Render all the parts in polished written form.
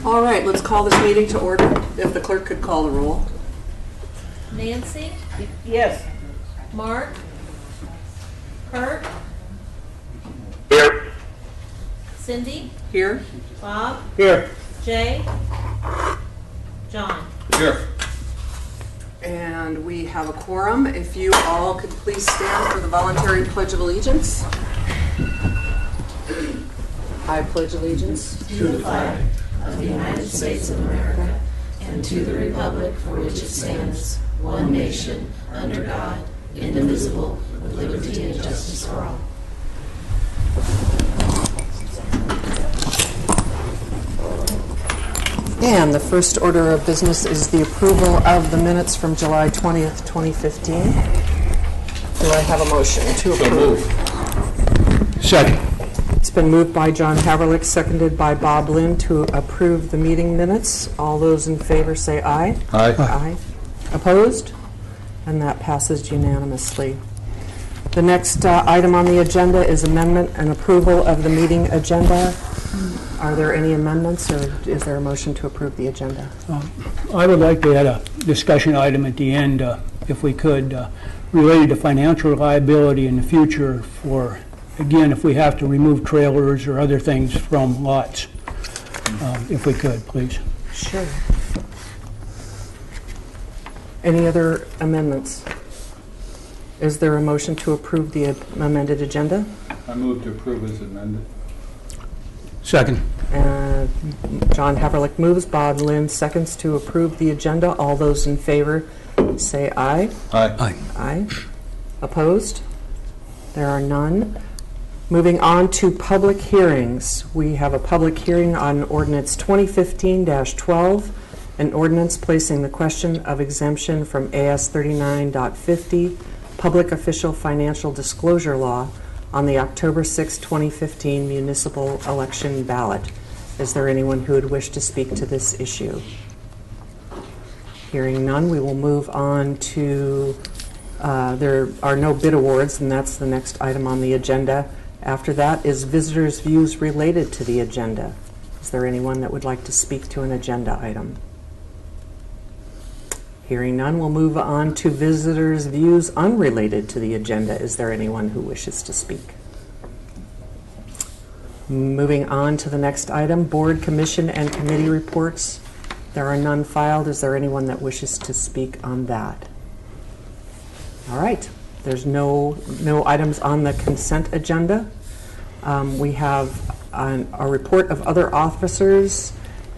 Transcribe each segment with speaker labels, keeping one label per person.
Speaker 1: All right, let's call this meeting to order. If the clerk could call the roll.
Speaker 2: Nancy?
Speaker 3: Yes.
Speaker 2: Mark? Kurt?
Speaker 4: Here.
Speaker 2: Cindy?
Speaker 1: Here.
Speaker 2: Bob?
Speaker 3: Here.
Speaker 2: Jay? John?
Speaker 4: Here.
Speaker 1: And we have a quorum. If you all could please stand for the voluntary Pledge of Allegiance. I pledge allegiance
Speaker 5: to the flag of the United States of America and to the republic for which it stands, one nation, under God, indivisible, with liberty and justice for all.
Speaker 1: And the first order of business is the approval of the minutes from July 20th, 2015. Do I have a motion to approve?
Speaker 4: Second.
Speaker 1: It's been moved by John Haverlick, seconded by Bob Lynn to approve the meeting minutes. All those in favor say aye.
Speaker 4: Aye.
Speaker 1: Aye. Opposed? And that passes unanimously. The next item on the agenda is amendment and approval of the meeting agenda. Are there any amendments, or is there a motion to approve the agenda?
Speaker 3: I would like to add a discussion item at the end, if we could, related to financial liability in the future for, again, if we have to remove trailers or other things from lots. If we could, please.
Speaker 1: Sure. Any other amendments? Is there a motion to approve the amended agenda?
Speaker 4: I move to approve as amended.
Speaker 3: Second.
Speaker 1: John Haverlick moves, Bob Lynn seconds to approve the agenda. All those in favor say aye.
Speaker 4: Aye.
Speaker 3: Aye.
Speaker 1: Aye. Opposed? There are none. Moving on to public hearings. We have a public hearing on ordinance 2015-12, an ordinance placing the question of exemption from AS 39.50, Public Official Financial Disclosure Law, on the October 6, 2015 municipal election ballot. Is there anyone who would wish to speak to this issue? Hearing none, we will move on to, there are no bid awards, and that's the next item on the agenda. After that is visitors' views related to the agenda. Is there anyone that would like to speak to an agenda item? Hearing none, we'll move on to visitors' views unrelated to the agenda. Is there anyone who wishes to speak? Moving on to the next item, board, commission, and committee reports. There are none filed. Is there anyone that wishes to speak on that? All right. There's no items on the consent agenda. We have a report of other officers.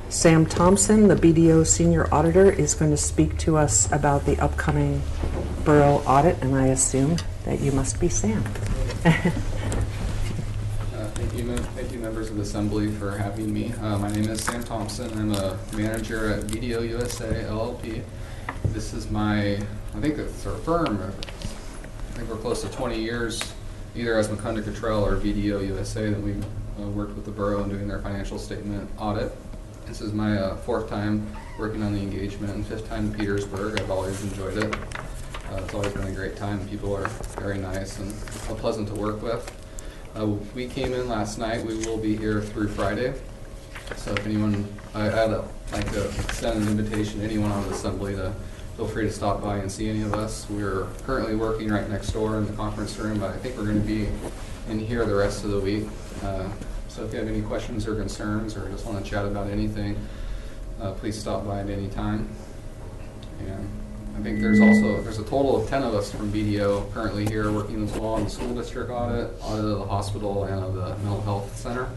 Speaker 1: Sam Thompson, the BDO Senior Auditor, is going to speak to us about the upcoming Borough audit, and I assume that you must be Sam.
Speaker 6: Thank you, members of the Assembly, for having me. My name is Sam Thompson. I'm a manager at BDO USA LLP. This is I think it's our firm. I think we're close to 20 years, either as McCunda Cottrell or BDO USA, that we've worked with the Borough in doing their financial statement audit. This is my fourth time working on the engagement and fifth time in Petersburg. I've always enjoyed it. It's always been a great time. People are very nice and pleasant to work with. We came in last night. We will be here through Friday. So if anyone, I'd like to extend an invitation to anyone on the Assembly to feel free to stop by and see any of us. We're currently working right next door in the conference room, but I think we're going to be in here the rest of the week. So if you have any questions or concerns or just want to chat about anything, please stop by at any time. And I think there's a total of 10 of us from BDO currently here working as well on the school district audit of the hospital, and of the mental health center.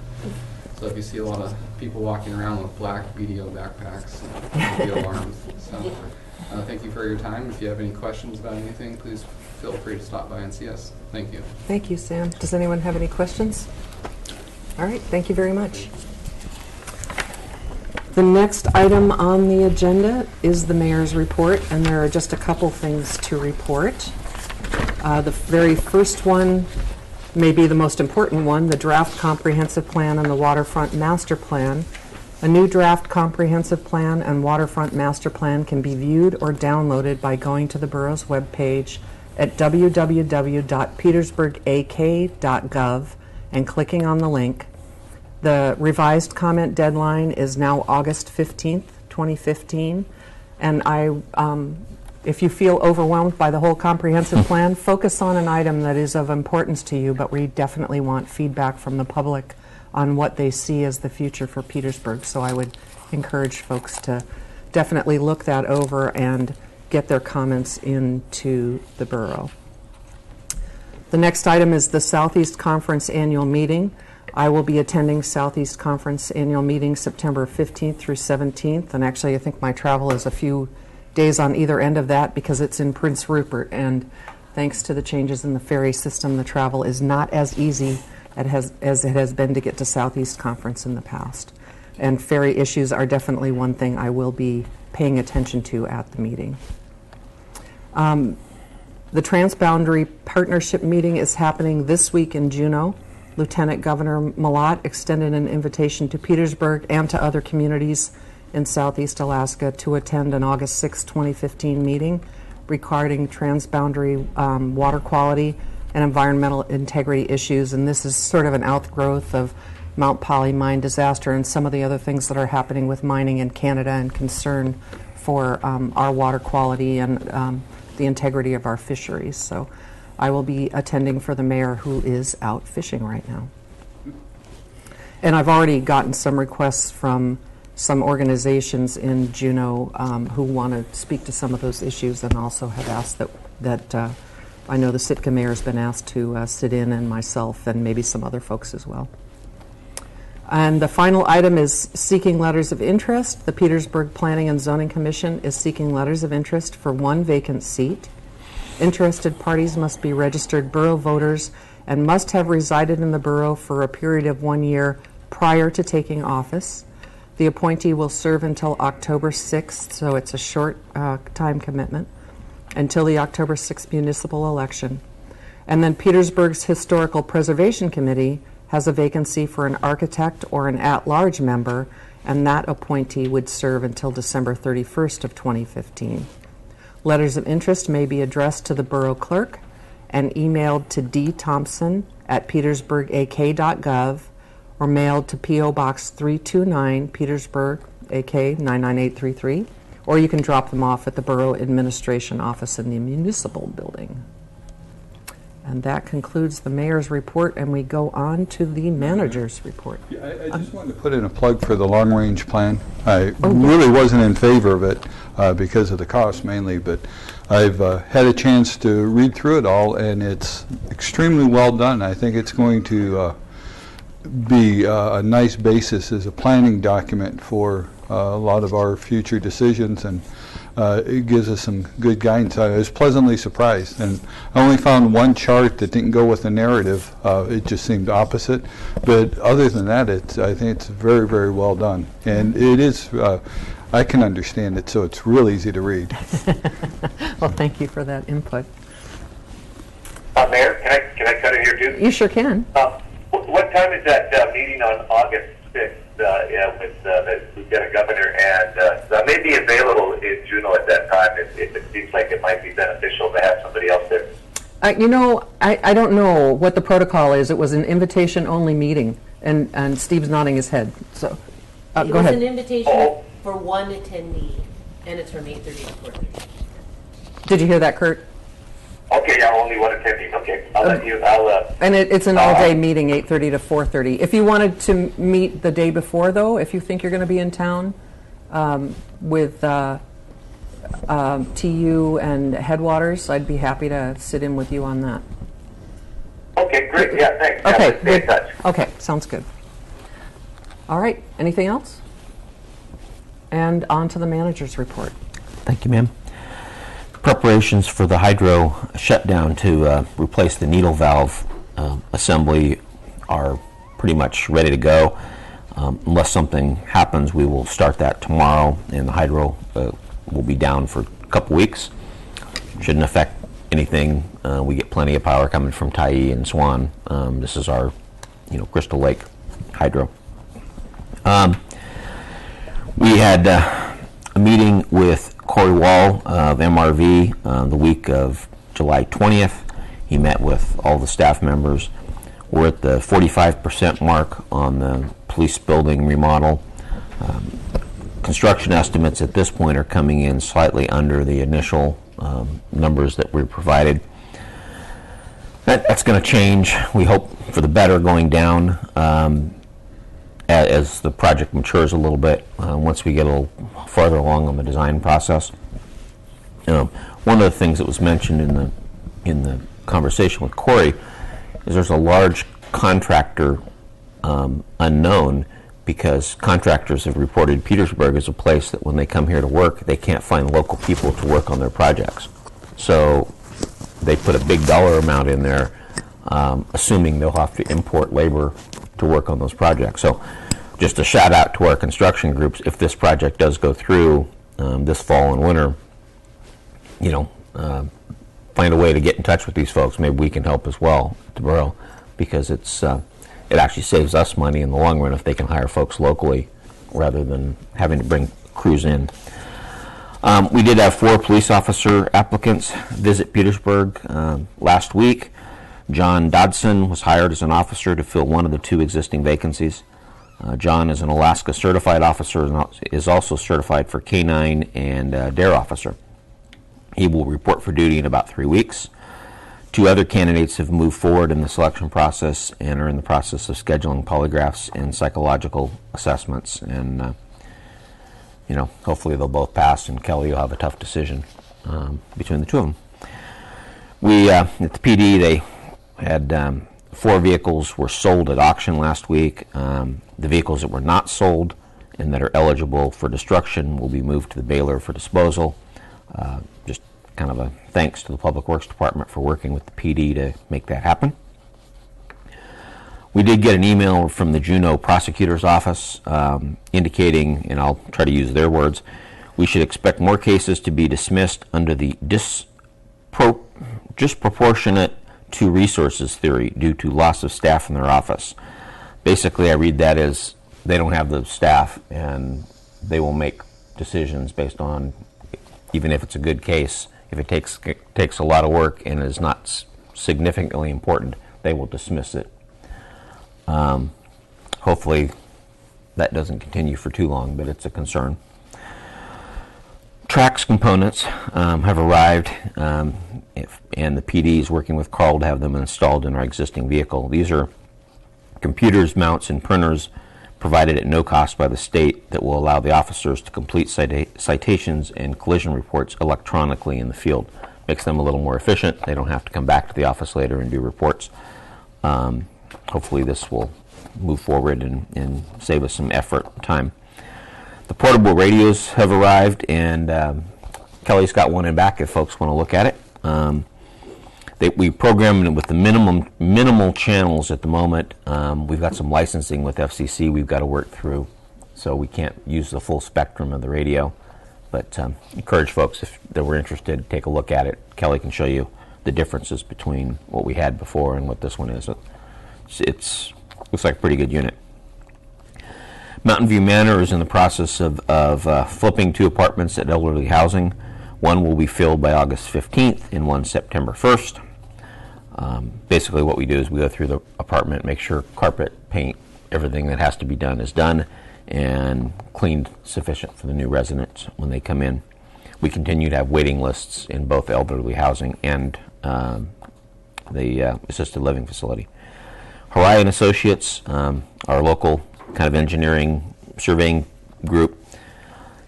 Speaker 6: So if you see a lot of people walking around with black BDO backpacks, don't be alarmed. So thank you for your time. If you have any questions about anything, please feel free to stop by and see us. Thank you.
Speaker 1: Thank you, Sam. Does anyone have any questions? All right, thank you very much. The next item on the agenda is the mayor's report, and there are just a couple things to report. The very first one may be the most important one, the draft comprehensive plan and the waterfront master plan. A new draft comprehensive plan and waterfront master plan can be viewed or downloaded by going to the borough's webpage at www.petersburgak.gov and clicking on the link The revised comment deadline is now August 15th, 2015. And if you feel overwhelmed by the whole comprehensive plan, focus on an item that is of importance to you, but we definitely want feedback from the public on what they see as the future for Petersburg. So I would encourage folks to definitely look that over and get their comments into the borough. The next item is the Southeast Conference Annual Meeting. I will be attending Southeast Conference Annual Meeting September 15th through 17th, and actually I think my travel is a few days on either end of that because it's in Prince Rupert, and thanks to the changes in the ferry system, the travel is not as easy as it has been to get to Southeast Conference in the past. And ferry issues are definitely one thing I will be paying attention to at the meeting. The Transboundary Partnership meeting is happening this week in Juneau. Lieutenant Governor Malott extended an invitation to Petersburg and to other communities in Southeast Alaska to attend an August 6, 2015 meeting regarding transboundary water quality and environmental integrity issues. And this is sort of an outgrowth of Mount Poly mine disaster and some of the other things that are happening with mining in Canada and concern for our water quality and the integrity of our fisheries. So I will be attending for the mayor, who is out fishing right now. And I've already gotten some requests from some organizations in Juneau who want to speak to some of those issues, and also have asked that I know the Sitka mayor has been asked to sit in, and myself and maybe some other folks as well. And the final item is seeking letters of interest. The Petersburg Planning and Zoning Commission is seeking letters of interest for one vacant seat. Interested parties must be registered borough voters and must have resided in the borough for a period of 1 year prior to taking office. The appointee will serve until October 6th, so it's a short time commitment, until the October 6th municipal election. And then Petersburg's Historical Preservation Committee has a vacancy for an architect or an at-large member, and that appointee would serve until December 31st of 2015. Letters of interest may be addressed to the borough clerk and emailed to dthompson@petersburgak.gov or mailed to P.O. Box 329, Petersburg, AK 99833, or you can drop them off at the Borough Administration Office in the Municipal Building. And that concludes the mayor's report, and we go on to the manager's report.
Speaker 4: Yeah, I just wanted to put in a plug for the long-range plan. I really wasn't in favor of it because of the cost mainly, but I've had a chance to read through it all, and it's extremely well done. I think it's going to be a nice basis as a planning document for a lot of our future decisions, and it gives us some good guidance. I was pleasantly surprised, and I only found one chart that didn't go with the narrative. It just seemed opposite, but other than that, I think it's very, very well done, and it is. I can understand it, so it's real easy to read.
Speaker 1: Well, thank you for that input.
Speaker 7: Mayor, can I cut in here too?
Speaker 1: You sure can.
Speaker 7: What time is that meeting on August 6th with the Lieutenant Governor? And I may be available in Juneau at that time if it seems like it might be beneficial to have somebody else there.
Speaker 1: You know, I don't know what the protocol is. It was an invitation-only meeting, and Steve's nodding his head. So, go ahead.
Speaker 2: It was an invitation for one attendee, and it's from 8:30 to 4:30.
Speaker 1: Did you hear that, Kurt?
Speaker 7: Okay, yeah, only one attending. Okay, I'll let you.
Speaker 1: And it's an all-day meeting, 8:30 to 4:30. If you wanted to meet the day before, though, if you think you're going to be in town with TU and Headwaters, I'd be happy to sit in with you on that.
Speaker 7: Okay, great. Yeah, thanks.
Speaker 1: Okay,
Speaker 7: Yeah, stay in touch.
Speaker 1: Okay, sounds good. All right, anything else? And on to the manager's report.
Speaker 8: Thank you, ma'am. Preparations for the hydro shutdown to replace the needle valve assembly are pretty much ready to go. Unless something happens, we will start that tomorrow, and the hydro will be down for a couple weeks. Shouldn't affect anything. We get plenty of power coming from Tyee and Swan. This is our, Crystal Lake hydro. We had a meeting with Corey Wall of MRV the week of July 20th. He met with all the staff members. We're at the 45% mark on the police building remodel. Construction estimates at this point are coming in slightly under the initial numbers that were provided. That's going to change, we hope, for the better going down as the project matures a little bit, once we get a little farther along on the design process. One of the things that was mentioned in the conversation with Corey is there's a large contractor unknown, because contractors have reported Petersburg is a place that when they come here to work, they can't find local people to work on their projects. So they put a big dollar amount in there, assuming they'll have to import labor to work on those projects. So just a shout out to our construction groups, if this project does go through this fall and winter, find a way to get in touch with these folks. Maybe we can help as well at the Borough, because it actually saves us money in the long run if they can hire folks locally rather than having to bring crews in. We did have 4 police officer applicants visit Petersburg last week. John Dodson was hired as an officer to fill one of the 2 existing vacancies. John is an Alaska certified officer and is also certified for K-9 and DARE officer. He will report for duty in about 3 weeks. 2 other candidates have moved forward in the selection process and are in the process of scheduling polygraphs and psychological assessments. And, hopefully they'll both pass, and Kelly will have a tough decision between the 2 of them. We, at the PD, they had 4 vehicles were sold at auction last week. The vehicles that were not sold and that are eligible for destruction will be moved to the baler for disposal. Just kind of a thanks to the Public Works Department for working with the PD to make that happen. We did get an email from the Juneau Prosecutor's Office indicating, and I'll try to use their words, we should expect more cases to be dismissed under the disproportionate to resources theory due to loss of staff in their office. Basically, I read that as they don't have the staff and they will make decisions based on, even if it's a good case, if it takes a lot of work and is not significantly important, they will dismiss it. Hopefully that doesn't continue for too long, but it's a concern. Trax components have arrived, and the PD is working with Carl to have them installed in our existing vehicle. These are computers, mounts, and printers provided at no cost by the state that will allow the officers to complete citations and collision reports electronically in the field. Makes them a little more efficient. They don't have to come back to the office later and do reports. Hopefully this will move forward and save us some effort and time. The portable radios have arrived, and Kelly's got one in back if folks want to look at it. We programmed it with the minimal channels at the moment. We've got some licensing with FCC we've got to work through, so we can't use the full spectrum of the radio. But encourage folks, if they were interested, to take a look at it. Kelly can show you the differences between what we had before and what this one is. It looks like a pretty good unit. Mountain View Manor is in the process of flipping 2 apartments at elderly housing. One will be filled by August 15th and one September 1st. Basically what we do is we go through the apartment, make sure carpet, paint, everything that has to be done is done and cleaned sufficient for the new residents when they come in. We continue to have waiting lists in both elderly housing and the assisted living facility. Horion Associates, our local kind of engineering surveying group,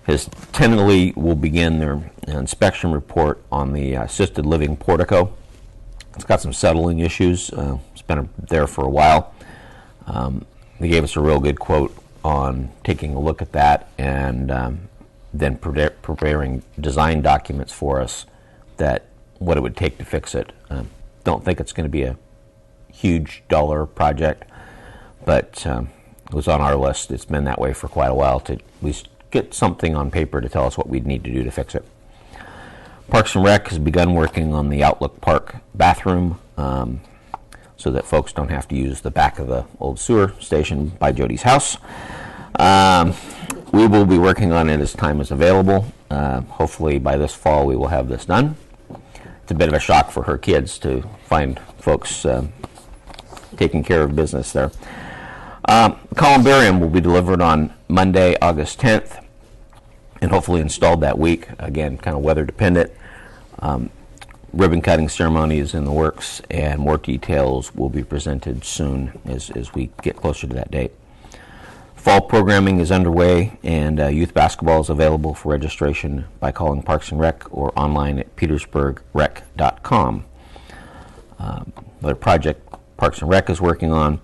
Speaker 8: has tentatively will begin their inspection report on the assisted living portico. It's got some settling issues. It's been there for a while. They gave us a real good quote on taking a look at that and then preparing design documents for us that what it would take to fix it. Don't think it's going to be a huge dollar project, but it was on our list. It's been that way for quite a while to at least get something on paper to tell us what we'd need to do to fix it. Parks and Rec has begun working on the Outlook Park bathroom so that folks don't have to use the back of the old sewer station by Jody's house. We will be working on it as time is available. Hopefully by this fall we will have this done. It's a bit of a shock for her kids to find folks taking care of business there. Columbarium will be delivered on Monday, August 10th, and hopefully installed that week. Again, kind of weather dependent. Ribbon cutting ceremony is in the works, and more details will be presented soon as we get closer to that date. Fall programming is underway, and youth basketball is available for registration by calling Parks and Rec or online at petersburgrec.com. Another project Parks and Rec is working on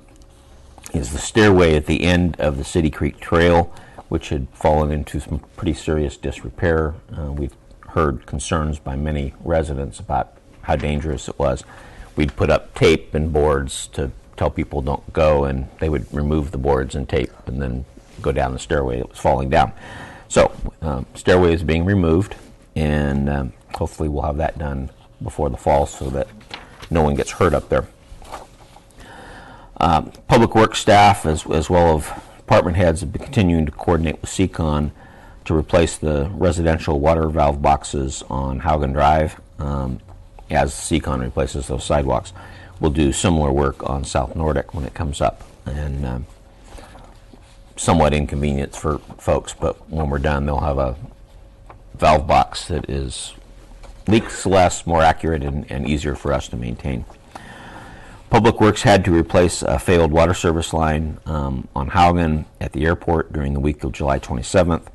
Speaker 8: is the stairway at the end of the City Creek Trail, which had fallen into some pretty serious disrepair. We've heard concerns by many residents about how dangerous it was. We'd put up tape and boards to tell people don't go, and they would remove the boards and tape and then go down the stairway that was falling down. So stairway is being removed, and hopefully we'll have that done before the fall so that no one gets hurt up there. Public Works staff as well as department heads have been continuing to coordinate with Seacon to replace the residential water valve boxes on Haugen Drive as Seacon replaces those sidewalks. We'll do similar work on South Nordic when it comes up, and somewhat inconvenient for folks, but when we're done they'll have a valve box that is leaks less, more accurate, and easier for us to maintain. Public Works had to replace a failed water service line on Haugen at the airport during the week of July 27th.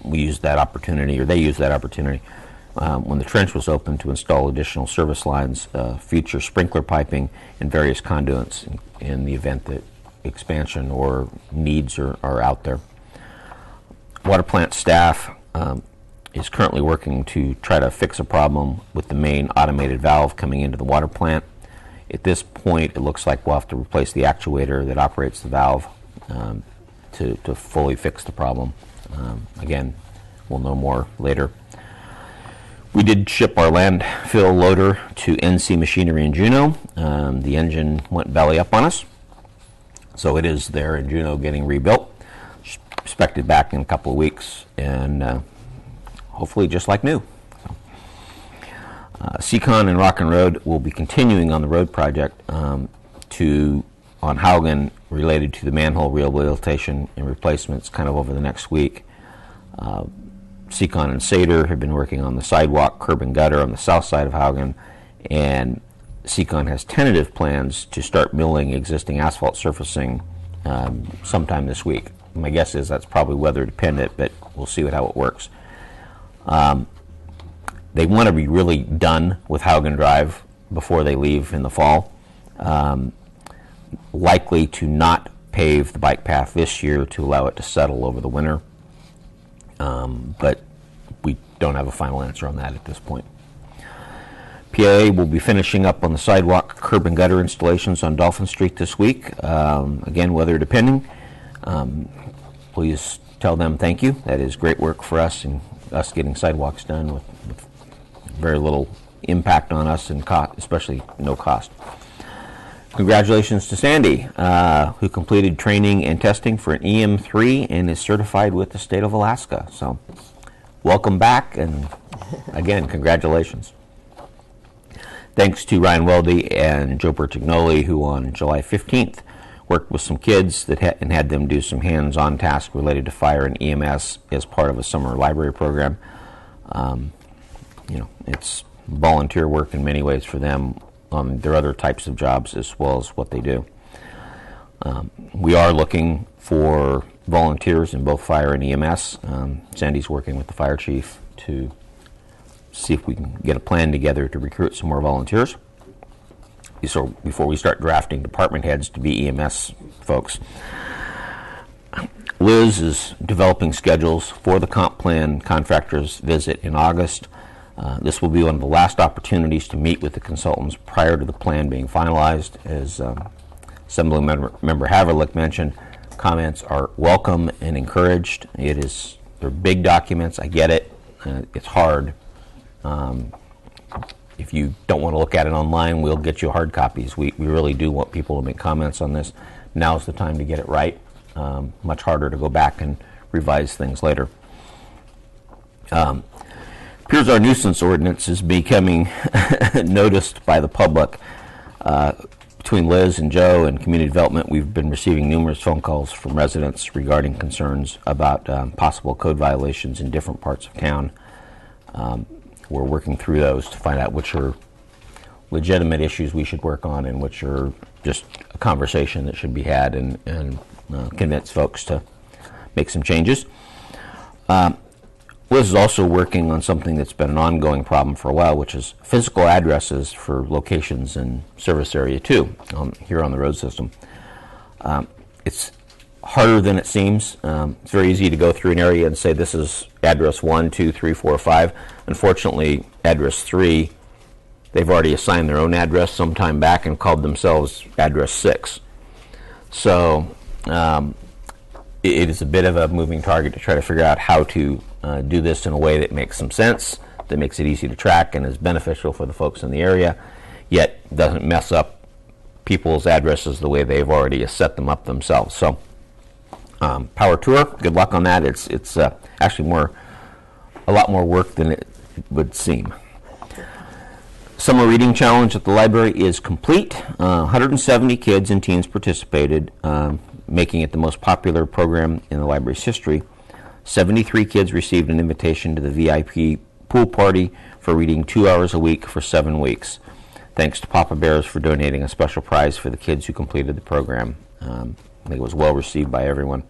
Speaker 8: We used that opportunity, or they used that opportunity, when the trench was open to install additional service lines, future sprinkler piping, and various conduits in the event that expansion or needs are out there. Water plant staff is currently working to try to fix a problem with the main automated valve coming into the water plant. At this point, it looks like we'll have to replace the actuator that operates the valve to fully fix the problem. Again, we'll know more later. We did ship our landfill loader to NC Machinery in Juneau. The engine went belly up on us, so it is there in Juneau getting rebuilt. Expected back in a couple of weeks, and hopefully just like new. Seacon and Rock and Road will be continuing on the road project on Haugen related to the manhole rehabilitation and replacements kind of over the next week. Seacon and Sater have been working on the sidewalk, curb and gutter on the south side of Haugen, and Seacon has tentative plans to start milling existing asphalt surfacing sometime this week. My guess is that's probably weather dependent, but we'll see how it works. They want to be really done with Haugen Drive before they leave in the fall. Likely to not pave the bike path this year to allow it to settle over the winter. But we don't have a final answer on that at this point. PAA will be finishing up on the sidewalk, curb and gutter installations on Dolphin Street this week. Again, weather depending. Please tell them thank you. That is great work for us, and us getting sidewalks done with very little impact on us, and especially no cost. Congratulations to Sandy, who completed training and testing for an EM3 and is certified with the state of Alaska. So welcome back, and again, congratulations. Thanks to Ryan Weldy and Joe Bertignoli, who on July 15th worked with some kids and had them do some hands-on tasks related to fire and EMS as part of a summer library program. It's volunteer work in many ways for them on their other types of jobs as well as what they do. We are looking for volunteers in both fire and EMS. Sandy's working with the fire chief to see if we can get a plan together to recruit some more volunteers. So before we start drafting department heads to be EMS folks. Liz is developing schedules for the comp plan contractors visit in August. This will be one of the last opportunities to meet with the consultants prior to the plan being finalized. As Assemblymember Haverlick mentioned, comments are welcome and encouraged. They're big documents. I get it. It's hard. If you don't want to look at it online, we'll get you hard copies. We really do want people to make comments on this. Now's the time to get it right. Much harder to go back and revise things later. Appears our nuisance ordinance is becoming noticed by the public. between Liz and Joe and Community Development, we've been receiving numerous phone calls from residents regarding concerns about possible code violations in different parts of town. We're working through those to find out which are legitimate issues we should work on and which are just a conversation that should be had, and convince folks to make some changes. Liz is also working on something that's been an ongoing problem for a while, which is physical addresses for locations in service area 2 here on the road system. It's harder than it seems. It's very easy to go through an area and say this is address 1, 2, 3, 4, 5. Unfortunately, address 3, they've already assigned their own address some time back and called themselves address 6. So it is a bit of a moving target to try to figure out how to do this in a way that makes some sense, that makes it easy to track and is beneficial for the folks in the area, yet doesn't mess up people's addresses the way they've already set them up themselves. So power to her. Good luck on that. It's actually a lot more work than it would seem. Summer reading challenge at the library is complete. 170 kids and teens participated, making it the most popular program in the library's history. 73 kids received an invitation to the VIP pool party for reading 2 hours a week for 7 weeks. Thanks to Papa Bears for donating a special prize for the kids who completed the program. I think it was well received by everyone.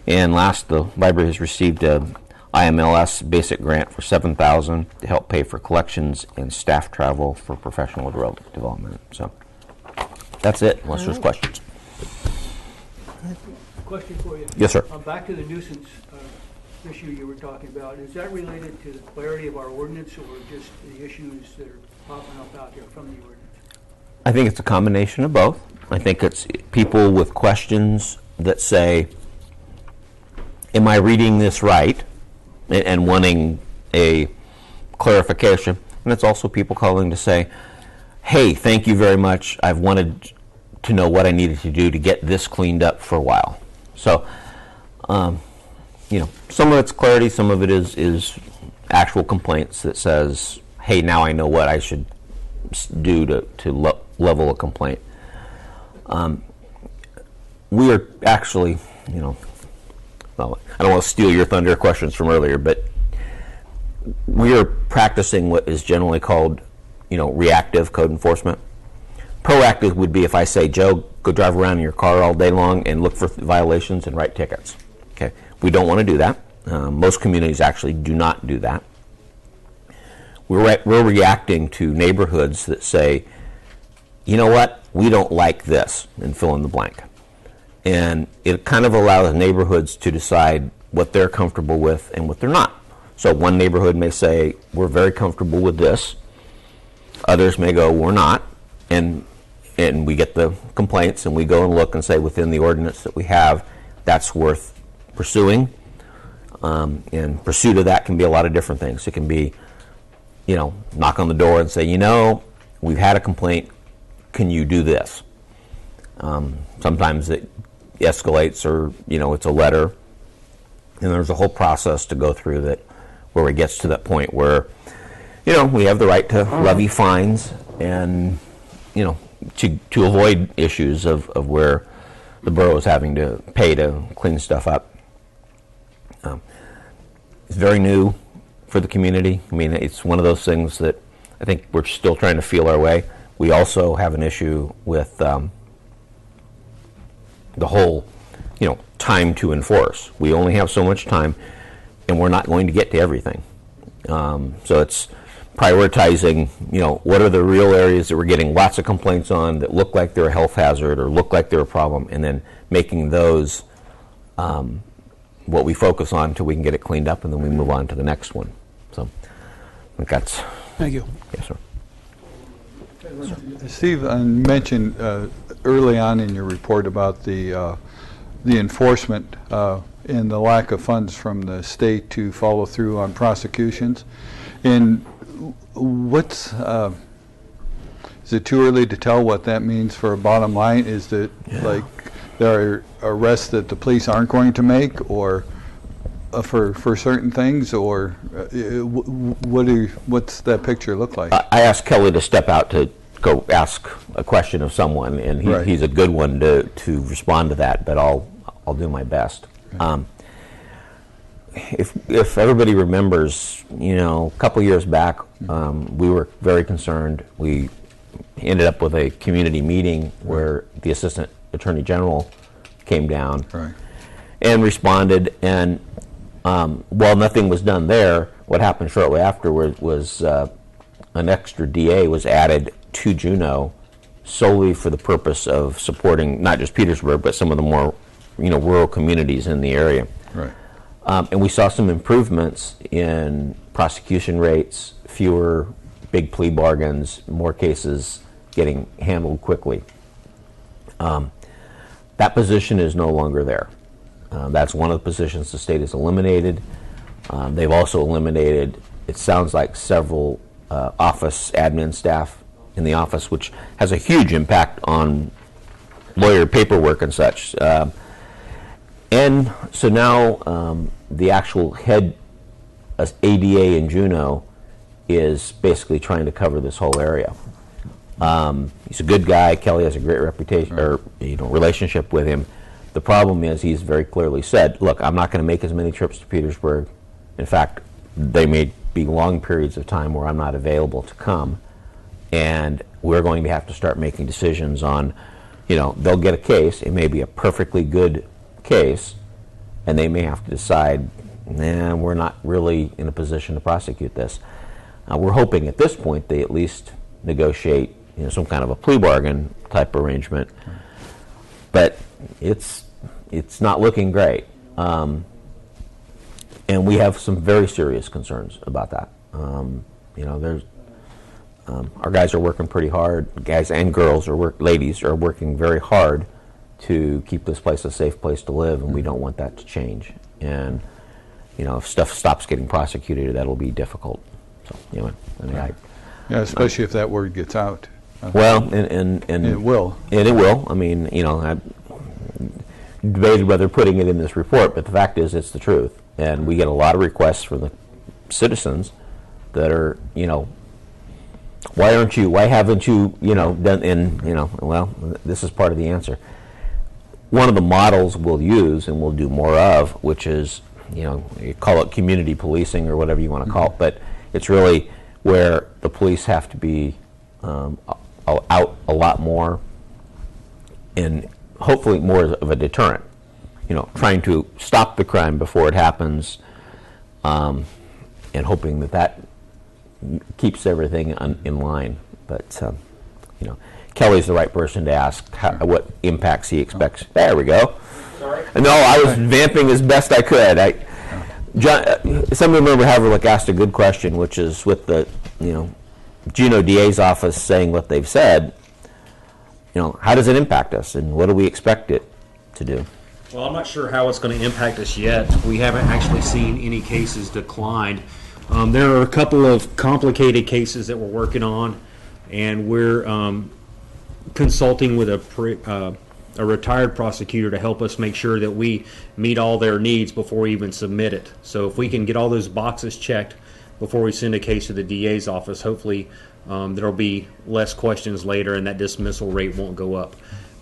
Speaker 8: And last, the library has received a IMLS basic grant for $7,000 to help pay for collections and staff travel for professional development. So that's it, unless there's questions.
Speaker 3: Question for you.
Speaker 8: Yes, sir.
Speaker 3: Back to the nuisance issue you were talking about. Is that related to the clarity of our ordinance or just the issues that are popping up out there from the ordinance?
Speaker 8: I think it's a combination of both. I think it's people with questions that say, am I reading this right? And wanting a clarification. And it's also people calling to say, hey, thank you very much. I've wanted to know what I needed to do to get this cleaned up for a while. So, some of it's clarity, some of it is actual complaints that says, hey, now I know what I should do to level a complaint. We are actually, well, I don't want to steal your thunder questions from earlier, but we are practicing what is generally called, reactive code enforcement. Proactive would be if I say, Joe, go drive around in your car all day long and look for violations and write tickets. Okay, we don't want to do that. Most communities actually do not do that. We're reacting to neighborhoods that say, you know what, we don't like this, and fill in the blank. And it kind of allows neighborhoods to decide what they're comfortable with and what they're not. So one neighborhood may say, we're very comfortable with this. Others may go, we're not. And we get the complaints and we go and look and say within the ordinance that we have, that's worth pursuing. And pursuit of that can be a lot of different things. It can be, knock on the door and say, we've had a complaint. Can you do this? Sometimes it escalates or, it's a letter. And there's a whole process to go through that where it gets to that point where, we have the right to levy fines and, to avoid issues of where the borough is having to pay to clean stuff up. It's very new for the community. I mean, it's one of those things that I think we're still trying to feel our way. We also have an issue with the whole, time to enforce. We only have so much time, and we're not going to get to everything. So it's prioritizing, what are the real areas that we're getting lots of complaints on that look like they're a health hazard or look like they're a problem, and then making those what we focus on until we can get it cleaned up, and then we move on to the next one. So I think that's...
Speaker 3: Thank you.
Speaker 8: Yes, sir.
Speaker 4: Steve, you mentioned early on in your report about the enforcement and the lack of funds from the state to follow through on prosecutions. And what's is it too early to tell what that means for a bottom line? Is that like there are arrests that the police aren't going to make, or for certain things, or what's that picture look like?
Speaker 8: I asked Kelly to step out to go ask a question of someone, and
Speaker 4: Right.
Speaker 8: he's a good one to respond to that, but I'll do my best. If everybody remembers, a couple years back, we were very concerned. We ended up with a community meeting where the Assistant Attorney General came down
Speaker 4: Right.
Speaker 8: and responded, and while nothing was done there, what happened shortly afterward was an extra DA was added to Juneau solely for the purpose of supporting not just Petersburg, but some of the more rural communities in the area.
Speaker 4: Right.
Speaker 8: And we saw some improvements in prosecution rates, fewer big plea bargains, more cases getting handled quickly. That position is no longer there. That's one of the positions the state has eliminated. They've also eliminated, it sounds like, several office admin staff in the office, which has a huge impact on lawyer paperwork and such. And so now the actual head ADA in Juneau is basically trying to cover this whole area. He's a good guy. Kelly has a great reputation or relationship with him. The problem is he's very clearly said, look, I'm not going to make as many trips to Petersburg. In fact, they may be long periods of time where I'm not available to come, and we're going to have to start making decisions on, they'll get a case. It may be a perfectly good case, and they may have to decide, we're not really in a position to prosecute this. We're hoping at this point they at least negotiate some kind of a plea bargain type arrangement, but it's not looking great. And we have some very serious concerns about that. There's our guys are working pretty hard. Guys and girls ladies are working very hard to keep this place a safe place to live, and we don't want that to change. And if stuff stops getting prosecuted, that'll be difficult. So
Speaker 4: Yeah, especially if that word gets out.
Speaker 8: Well, and
Speaker 4: it will.
Speaker 8: And it will. I mean, I debated whether putting it in this report, but the fact is, it's the truth. And we get a lot of requests from the citizens that are, why haven't you, done, and, well, this is part of the answer. One of the models we'll use and we'll do more of, which is, you call it community policing or whatever you want to call it, but it's really where the police have to be out a lot more and hopefully more of a deterrent, trying to stop the crime before it happens, and hoping that keeps everything in line. But Kelly's the right person to ask what impacts he expects. There we go.
Speaker 9: Sorry?
Speaker 8: No, I was vamping as best I could. Some member Haverlick asked a good question, which is with the Juneau DA's office saying what they've said. How does it impact us, and what do we expect it to do?
Speaker 9: Well, I'm not sure how it's going to impact us yet. We haven't actually seen any cases declined. There are a couple of complicated cases that we're working on, and we're consulting with a retired prosecutor to help us make sure that we meet all their needs before we even submit it. So if we can get all those boxes checked before we send a case to the DA's office, hopefully there'll be less questions later and that dismissal rate won't go up.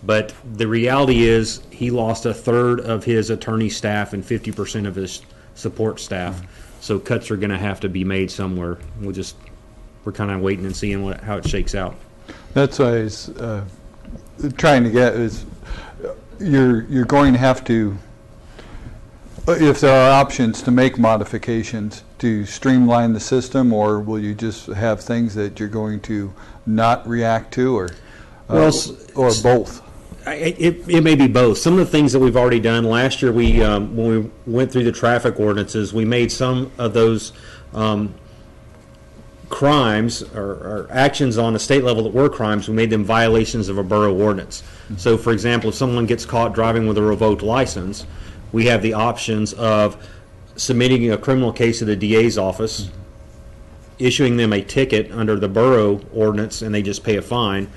Speaker 9: But the reality is he lost a third of his attorney staff and 50% of his support staff. So cuts are going to have to be made somewhere. We're kind of waiting and seeing how it shakes out.
Speaker 4: That's what I was trying to get is you're going to have to, if there are options to make modifications to streamline the system, or will you just have things that you're going to not react to, or both?
Speaker 9: It may be both. Some of the things that we've already done last year, when we went through the traffic ordinances, we made some of those crimes or actions on the state level that were crimes, we made them violations of a borough ordinance. So, for example, if someone gets caught driving with a revoked license, we have the options of submitting a criminal case to the DA's office, issuing them a ticket under the borough ordinance, and they just pay a fine,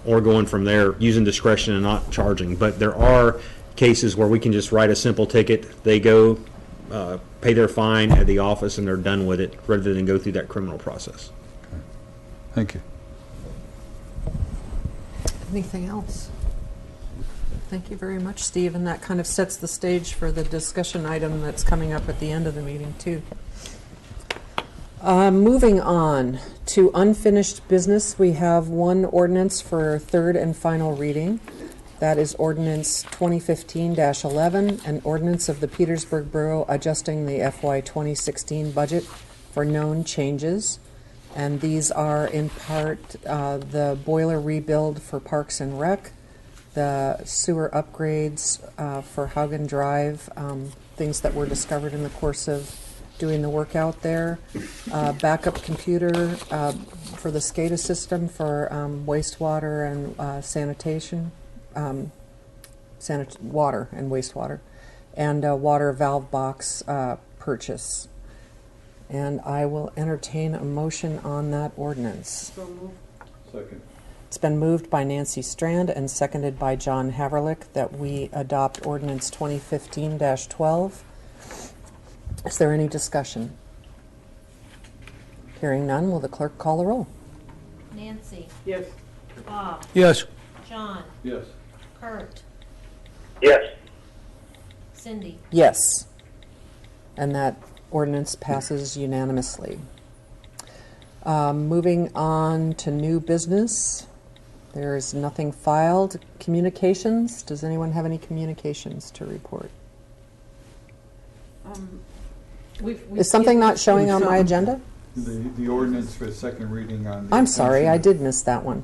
Speaker 9: or going from there using discretion and not charging. But there are cases where we can just write a simple ticket, they go pay their fine at the office, and they're done with it, rather than go through that criminal process.
Speaker 4: Thank you.
Speaker 1: Anything else? Thank you very much, Steve, and that kind of sets the stage for the discussion item that's coming up at the end of the meeting, too. Moving on to unfinished business, we have one ordinance for third and final reading. That is ordinance 2015-11, an ordinance of the Petersburg Borough adjusting the FY 2016 budget for known changes. And these are in part the boiler rebuild for Parks and Rec, the sewer upgrades for Haugen Drive, things that were discovered in the course of doing the work out there, backup computer for the SCADA system for wastewater and sanitation, water and wastewater, and water valve box purchase. And I will entertain a motion on that ordinance.
Speaker 4: Second.
Speaker 1: It's been moved by Nancy Strand and seconded by John Haverlick that we adopt ordinance 2015-12. Is there any discussion? Hearing none, will the clerk call the roll?
Speaker 5: Nancy.
Speaker 2: Yes.
Speaker 5: Bob.
Speaker 3: Yes.
Speaker 5: John.
Speaker 4: Yes.
Speaker 5: Kurt.
Speaker 7: Yes.
Speaker 5: Cindy.
Speaker 1: Yes. And that ordinance passes unanimously. Moving on to new business. There is nothing filed. Communications. Does anyone have any communications to report? Is something not showing on my agenda?
Speaker 4: The ordinance for second reading on.
Speaker 1: I'm sorry, I did miss that one.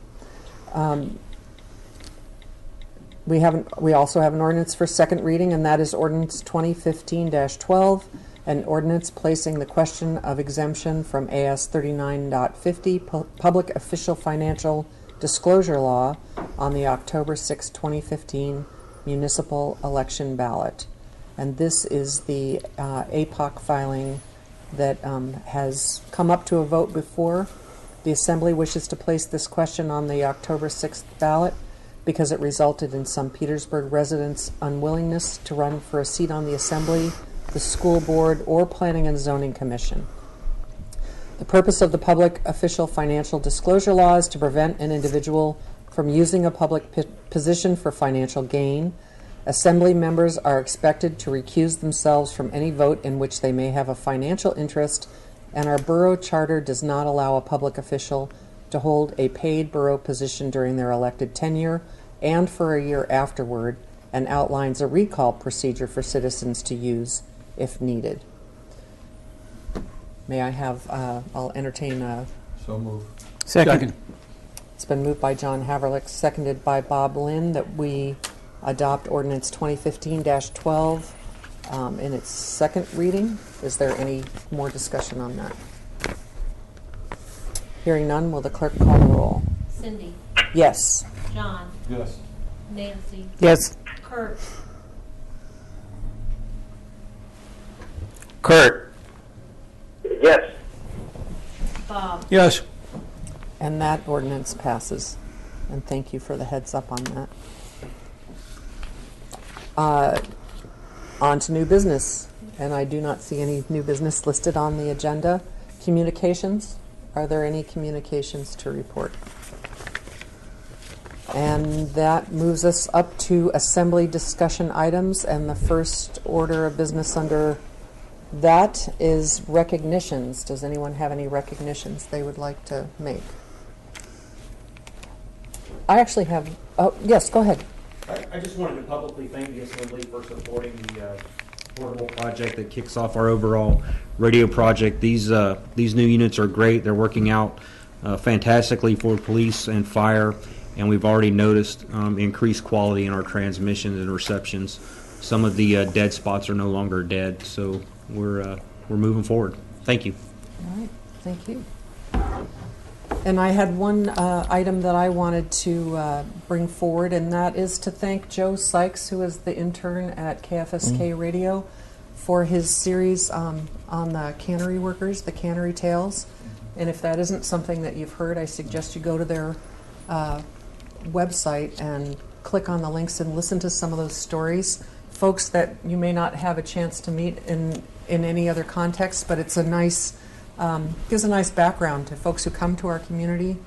Speaker 1: We also have an ordinance for second reading, and that is ordinance 2015-12, an ordinance placing the question of exemption from AS 39.50 Public Official Financial Disclosure Law on the October 6, 2015 municipal election ballot. And this is the APOC filing that has come up to a vote before. The Assembly wishes to place this question on the October 6th ballot because it resulted in some Petersburg residents' unwillingness to run for a seat on the Assembly, the School Board, or Planning and Zoning Commission. The purpose of the Public Official Financial Disclosure Law is to prevent an individual from using a public position for financial gain. Assembly members are expected to recuse themselves from any vote in which they may have a financial interest, and our borough charter does not allow a public official to hold a paid borough position during their elected tenure and for a year afterward, and outlines a recall procedure for citizens to use if needed. May I have, I'll entertain a...
Speaker 4: So moved.
Speaker 3: Second.
Speaker 1: It's been moved by John Haverlick, seconded by Bob Lynn, that we adopt ordinance 2015-12 in its second reading. Is there any more discussion on that? Hearing none, will the clerk call the roll?
Speaker 5: Cindy.
Speaker 1: Yes.
Speaker 5: John.
Speaker 4: Yes.
Speaker 5: Nancy.
Speaker 3: Yes.
Speaker 5: Kurt.
Speaker 8: Kurt.
Speaker 7: Yes.
Speaker 5: Bob.
Speaker 3: Yes.
Speaker 1: And that ordinance passes. And thank you for the heads up on that. On to new business. And I do not see any new business listed on the agenda. Communications. Are there any communications to report? And that moves us up to Assembly discussion items. And the first order of business under that is recognitions. Does anyone have any recognitions they would like to make? I actually have, oh, yes, go ahead.
Speaker 9: I just wanted to publicly thank the Assembly for supporting the portable project that kicks off our overall radio project. These new units are great. They're working out fantastically for police and fire, and we've already noticed increased quality in our transmissions and receptions. Some of the dead spots are no longer dead, so we're moving forward. Thank you.
Speaker 1: All right, thank you. And I had one item that I wanted to bring forward, and that is to thank Joe Sykes, who is the intern at KFSK Radio, for his series on the cannery workers, the Cannery Tales. And if that isn't something that you've heard, I suggest you go to their website and click on the links and listen to some of those stories. Folks that you may not have a chance to meet in any other context, but it's a nice, gives a nice background to folks who come to our community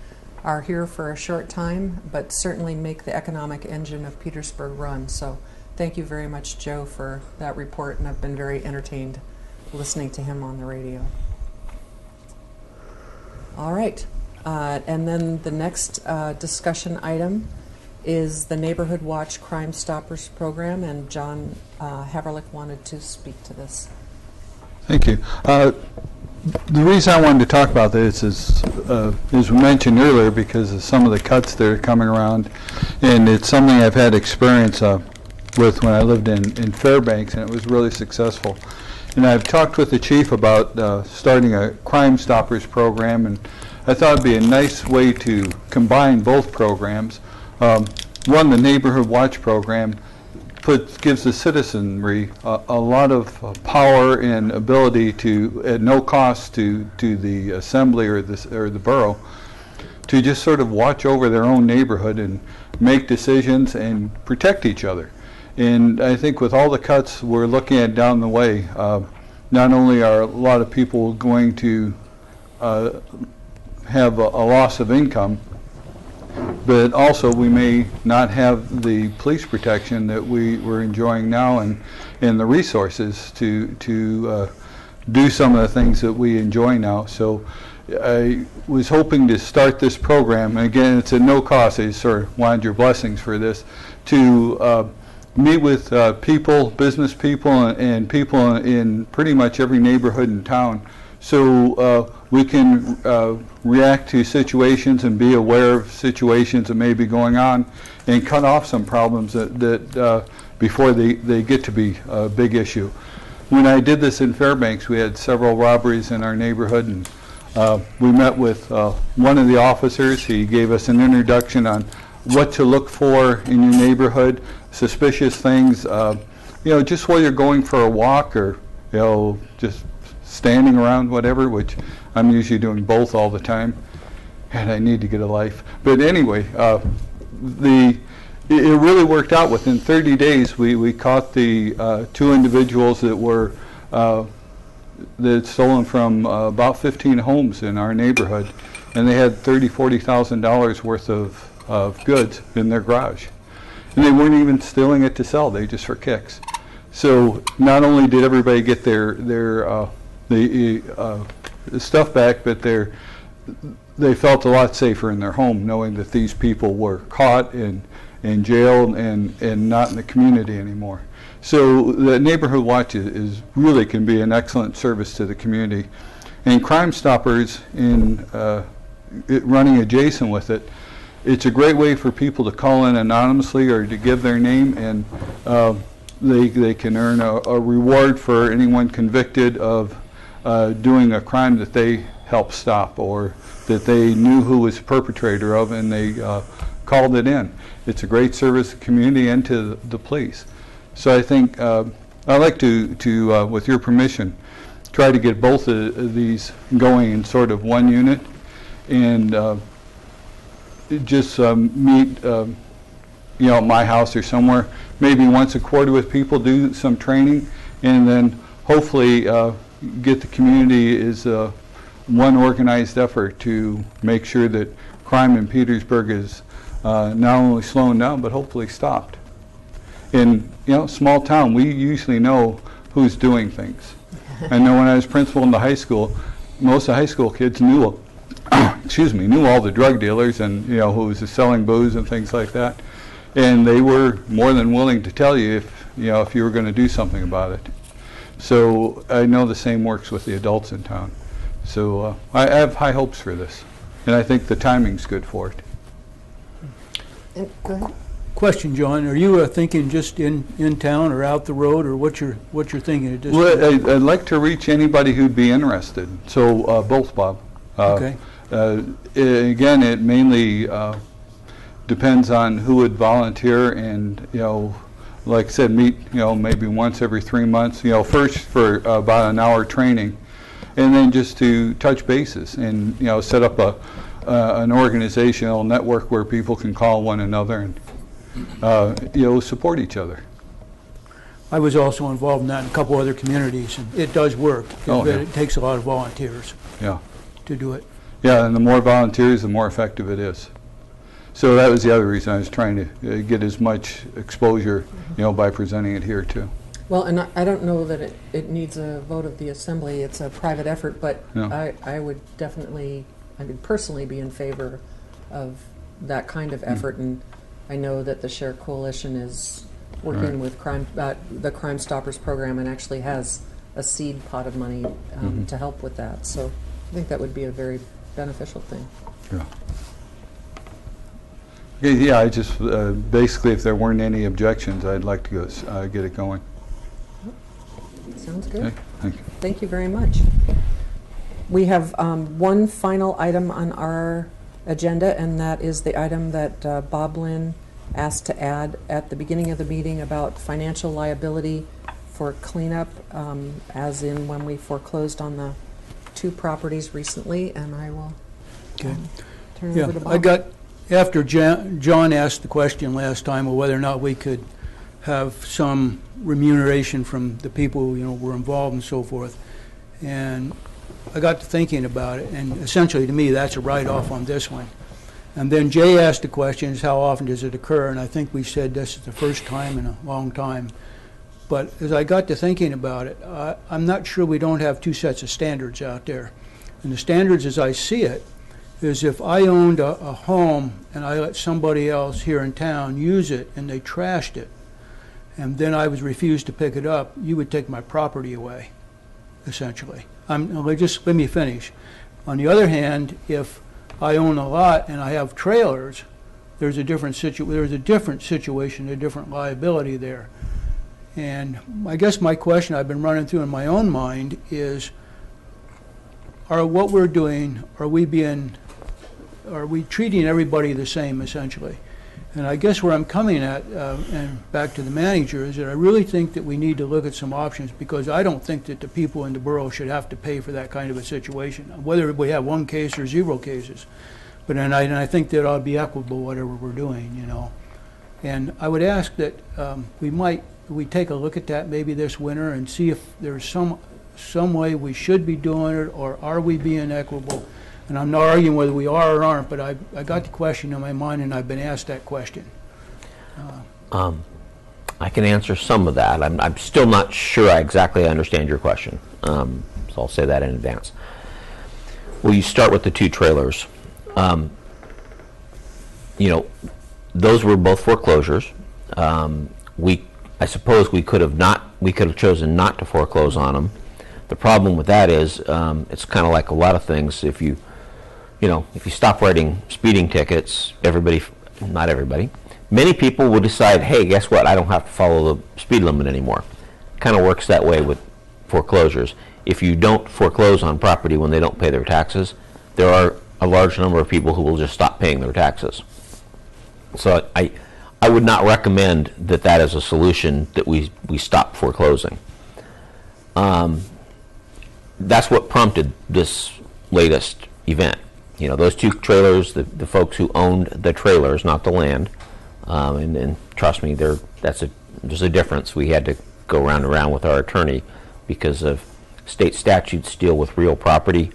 Speaker 1: are here for a short time, but certainly make the economic engine of Petersburg run. So thank you very much, Joe, for that report, and I've been very entertained listening to him on the radio. All right. And then the next discussion item is the Neighborhood Watch Crime Stoppers program, and John Haverlick wanted to speak to this.
Speaker 4: Thank you. The reason I wanted to talk about this is, as we mentioned earlier, because of some of the cuts that are coming around, and it's something I've had experience with when I lived in Fairbanks, and it was really successful. And I've talked with the chief about starting a Crime Stoppers program, and I thought it'd be a nice way to combine both programs. One, the Neighborhood Watch program gives the citizenry a lot of power and ability to, at no cost to the assembly or the borough, to just sort of watch over their own neighborhood and make decisions and protect each other. And I think with all the cuts we're looking at down the way, not only are a lot of people going to have a loss of income, but also we may not have the police protection that we're enjoying now, and the resources to do some of the things that we enjoy now. So I was hoping to start this program, and again, it's at no cost. I sort of wanted your blessings for this, to meet with people, business people, and people in pretty much every neighborhood in town, so we can react to situations and be aware of situations that may be going on, and cut off some problems that before they get to be a big issue. When I did this in Fairbanks, we had several robberies in our neighborhood, and we met with one of the officers. He gave us an introduction on what to look for in your neighborhood, suspicious things, just while you're going for a walk, or just standing around, whatever, which I'm usually doing both all the time, and I need to get a life. But anyway, it really worked out. Within 30 days, we caught the two individuals that were that had stolen from about 15 homes in our neighborhood, and they had $30,000-$40,000 worth of goods in their garage. And they weren't even stealing it to sell, they just for kicks. So not only did everybody get their stuff back, but they felt a lot safer in their home, knowing that these people were caught and jailed and not in the community anymore. So the Neighborhood Watch is really can be an excellent service to the community. And Crime Stoppers, in running adjacent with it, it's a great way for people to call in anonymously or to give their name, and they can earn a reward for anyone convicted of doing a crime that they helped stop, or that they knew who was the perpetrator of, and they called it in. It's a great service to the community and to the police. So I think I'd like to with your permission, try to get both of these going in sort of one unit, and just meet at my house or somewhere, maybe once a quarter with people, do some training, and then hopefully get the community as one organized effort to make sure that crime in Petersburg is not only slowing down, but hopefully stopped. In small town, we usually know who's doing things. I know when I was principal in the high school, most of the high school kids knew knew all the drug dealers and who was selling booze and things like that, and they were more than willing to tell you if you were going to do something about it. So I know the same works with the adults in town. So I have high hopes for this, and I think the timing's good for it.
Speaker 1: Go ahead.
Speaker 3: Question, John, are you thinking just in town or out the road, or what you're thinking at this point?
Speaker 4: Well, I'd like to reach anybody who'd be interested. So both, Bob.
Speaker 3: Okay.
Speaker 4: Again, it mainly depends on who would volunteer, and like I said, meet maybe once every 3 months. First for about an hour training, and then just to touch bases and set up an organizational network where people can call one another and support each other.
Speaker 3: I was also involved in that in a couple other communities, and it does work.
Speaker 4: Oh, yeah.
Speaker 3: It takes a lot of volunteers
Speaker 4: Yeah.
Speaker 3: to do it.
Speaker 4: Yeah, and the more volunteers, the more effective it is. So that was the other reason I was trying to get as much exposure, by presenting it here too.
Speaker 1: Well, and I don't know that it needs a vote of the assembly. It's a private effort, but
Speaker 4: No.
Speaker 1: I would personally be in favor of that kind of effort. And I know that the Share Coalition is working with the Crime Stoppers program and actually has a seed pot of money to help with that. So I think that would be a very beneficial thing.
Speaker 4: Yeah. Okay, yeah, I just, basically, if there weren't any objections, I'd like to go get it going.
Speaker 1: Sounds good.
Speaker 4: Okay, thank you.
Speaker 1: Thank you very much. We have one final item on our agenda, and that is the item that Bob Lynn asked to add at the beginning of the meeting about financial liability for cleanup, as in when we foreclosed on the 2 properties recently, and I will turn it over to Bob.
Speaker 3: After John asked the question last time of whether or not we could have some remuneration from the people who were involved and so forth, and I got to thinking about it, and essentially to me that's a write-off on this one. And then Jay asked the question, is how often does it occur? And I think we said this is the first time in a long time. But as I got to thinking about it, I'm not sure we don't have 2 sets of standards out there. And the standards as I see it is if I owned a home and I let somebody else here in town use it and they trashed it, and then I was refused to pick it up, you would take my property away, essentially. Just let me finish. On the other hand, if I own a lot and I have trailers, there's a different situation, a different liability there. And I guess my question I've been running through in my own mind is, what we're doing, are we treating everybody the same, essentially? And I guess where I'm coming at, and back to the manager, is that I really think that we need to look at some options, because I don't think that the people in the borough should have to pay for that kind of a situation, whether we have 1 case or 0 cases. But I think that ought to be equitable, whatever we're doing, And I would ask that we take a look at that maybe this winter and see if there's some way we should be doing it, or are we being equitable? And I'm not arguing whether we are or aren't, but I got the question in my mind, and I've been asked that question.
Speaker 8: I can answer some of that. I'm still not sure I exactly understand your question, so I'll say that in advance. Well, you start with the 2 trailers. Those were both foreclosures. I suppose we could have chosen not to foreclose on them. The problem with that is it's kind of like a lot of things. If you stop writing speeding tickets, not everybody, many people will decide, hey, guess what? I don't have to follow the speed limit anymore. Kind of works that way with foreclosures. If you don't foreclose on property when they don't pay their taxes, there are a large number of people who will just stop paying their taxes. So I would not recommend that is a solution, that we stop foreclosing. That's what prompted this latest event. Those 2 trailers, the folks who owned the trailers, not the land, and trust me, there's a difference. We had to go round and round with our attorney because of state statutes deal with real property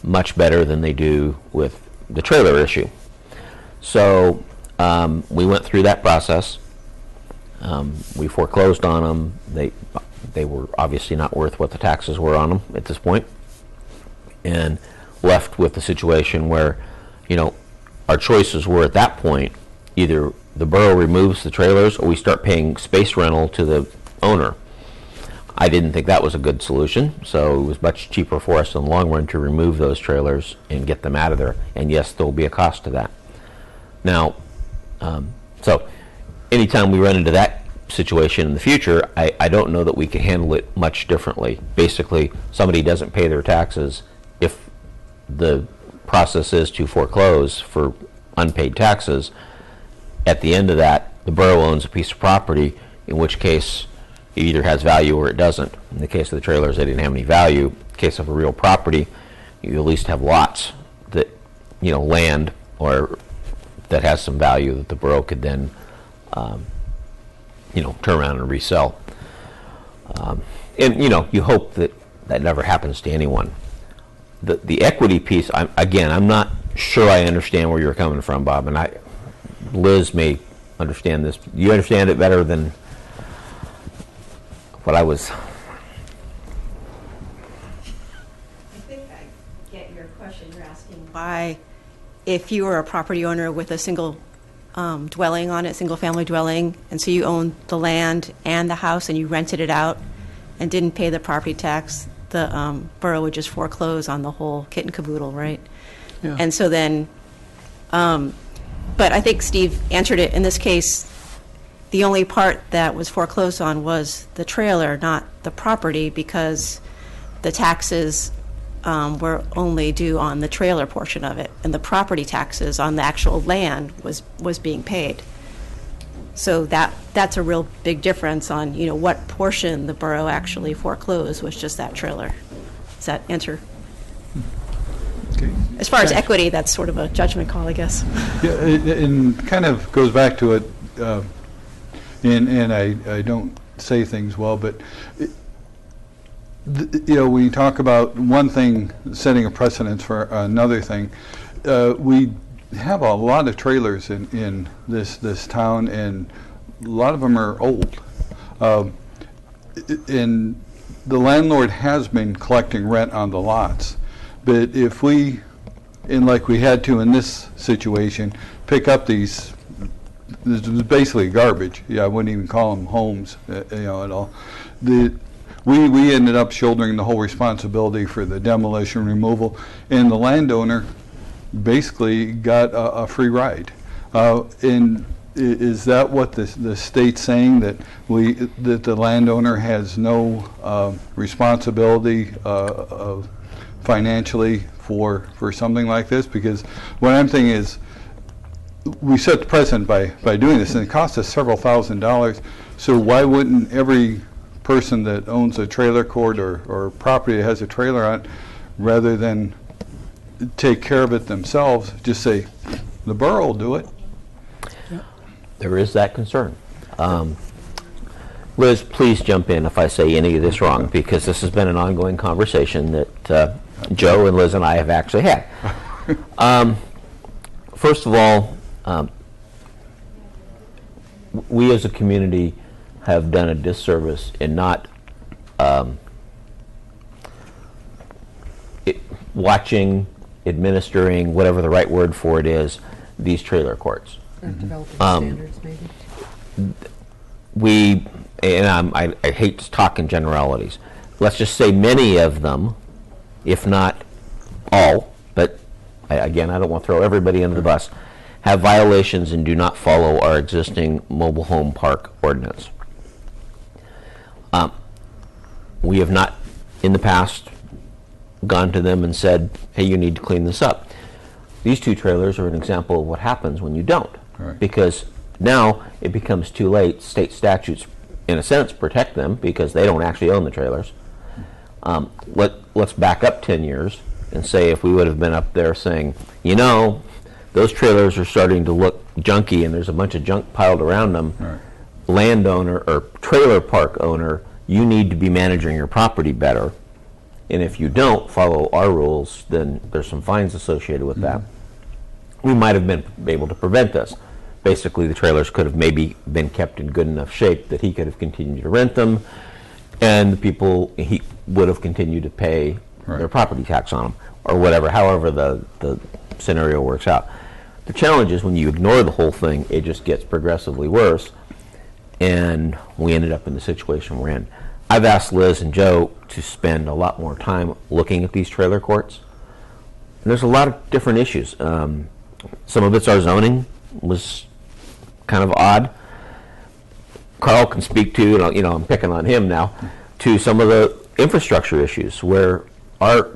Speaker 8: much better than they do with the trailer issue. So we went through that process. We foreclosed on them. They were obviously not worth what the taxes were on them at this point, and left with the situation where, our choices were at that point, either the borough removes the trailers or we start paying space rental to the owner. I didn't think that was a good solution, so it was much cheaper for us in the long run to remove those trailers and get them out of there. And yes, there will be a cost to that. Now, so anytime we run into that situation in the future, I don't know that we can handle it much differently. Basically, somebody doesn't pay their taxes. If the process is to foreclose for unpaid taxes, at the end of that, the borough owns a piece of property, in which case it either has value or it doesn't. In the case of the trailers, they didn't have any value. In the case of a real property, you at least have lots that, land or that has some value that the borough could then, turn around and resell. And, you hope that never happens to anyone. the equity piece, I'm not sure I understand where you're coming from, Bob, and Liz may understand this. You understand it better than what I was.
Speaker 10: I think I get your question. You're asking why, if you were a property owner with a single dwelling on it, single family dwelling, and so you owned the land and the house and you rented it out and didn't pay the property tax, the borough would just foreclose on the whole kit and caboodle, right?
Speaker 3: Yeah.
Speaker 10: And so then, but I think Steve answered it. In this case, the only part that was foreclosed on was the trailer, not the property, because the taxes were only due on the trailer portion of it, and the property taxes on the actual land was being paid. So that's a real big difference on, you know, what portion the borough actually foreclosed was just that trailer. Does that answer?
Speaker 4: Okay.
Speaker 10: As far as equity, that's sort of a judgment call, I guess.
Speaker 4: Yeah, and kind of goes back to it, and I don't say things well, but you know, when you talk about one thing setting a precedence for another thing, we have a lot of trailers in this town, and a lot of them are old. And the landlord has been collecting rent on the lots, but if we, and like we had to in this situation, pick up these, this was basically garbage. Yeah, I wouldn't even call them homes, you know, at all. We ended up shouldering the whole responsibility for the demolition removal, and the landowner basically got a free ride. And is that what the state's saying, that the landowner has no responsibility financially for something like this? Because what I'm thinking is, we set the precedent by doing this, and it costs us several $1,000s. So why wouldn't every person that owns a trailer court or property that has a trailer on it, rather than take care of it themselves, just say, the borough will do it?
Speaker 8: There is that concern. Liz, please jump in if I say any of this wrong, because this has been an ongoing conversation that Joe and Liz and I have actually had. First of all, we as a community have done a disservice in not watching, administering, whatever the right word for it is, these trailer courts.
Speaker 1: Developing standards, maybe.
Speaker 8: I hate to talk in generalities. Let's just say many of them, if not all, but again, I don't want to throw everybody under the bus, have violations and do not follow our existing mobile home park ordinance. We have not, in the past, gone to them and said, hey, you need to clean this up. These two trailers are an example of what happens when you don't.
Speaker 4: Right.
Speaker 8: Because now it becomes too late. State statutes, in a sense, protect them because they don't actually own the trailers. Let's back up 10 years and say if we would have been up there saying, you know, those trailers are starting to look junky and there's a bunch of junk piled around them.
Speaker 4: Right.
Speaker 8: Landowner or trailer park owner, you need to be managing your property better. And if you don't follow our rules, then there's some fines associated with that. We might have been able to prevent this. Basically, the trailers could have maybe been kept in good enough shape that he could have continued to rent them, and the people, he would have continued to pay their property tax on them, or whatever, however the scenario works out. The challenge is when you ignore the whole thing, it just gets progressively worse, and we ended up in the situation we're in. I've asked Liz and Joe to spend a lot more time looking at these trailer courts. And there's a lot of different issues. Some of it's our zoning was kind of odd. Carl can speak to, you know, I'm picking on him now, to some of the infrastructure issues where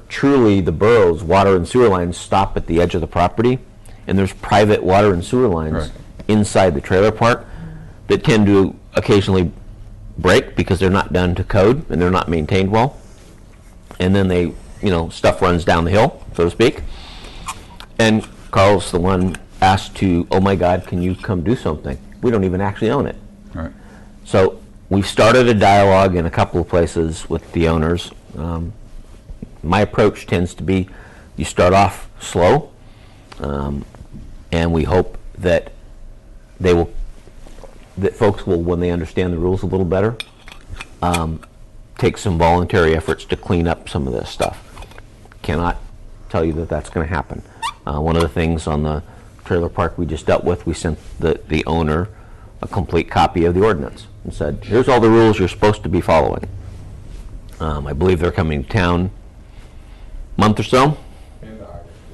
Speaker 8: truly the borough's water and sewer lines stop at the edge of the property, and there's private water and sewer lines inside the trailer park that tend to occasionally break because they're not done to code and they're not maintained well. And then they, you know, stuff runs down the hill, so to speak. And Carl's the one asked to, oh my God, can you come do something? We don't even actually own it.
Speaker 4: Right.
Speaker 8: So we've started a dialogue in a couple of places with the owners. my approach tends to be, you start off slow, and we hope that folks will, when they understand the rules a little better, take some voluntary efforts to clean up some of this stuff. Cannot tell you that that's going to happen. One of the things on the trailer park we just dealt with, we sent the owner a complete copy of the ordinance and said, here's all the rules you're supposed to be following. I believe they're coming to town month or so,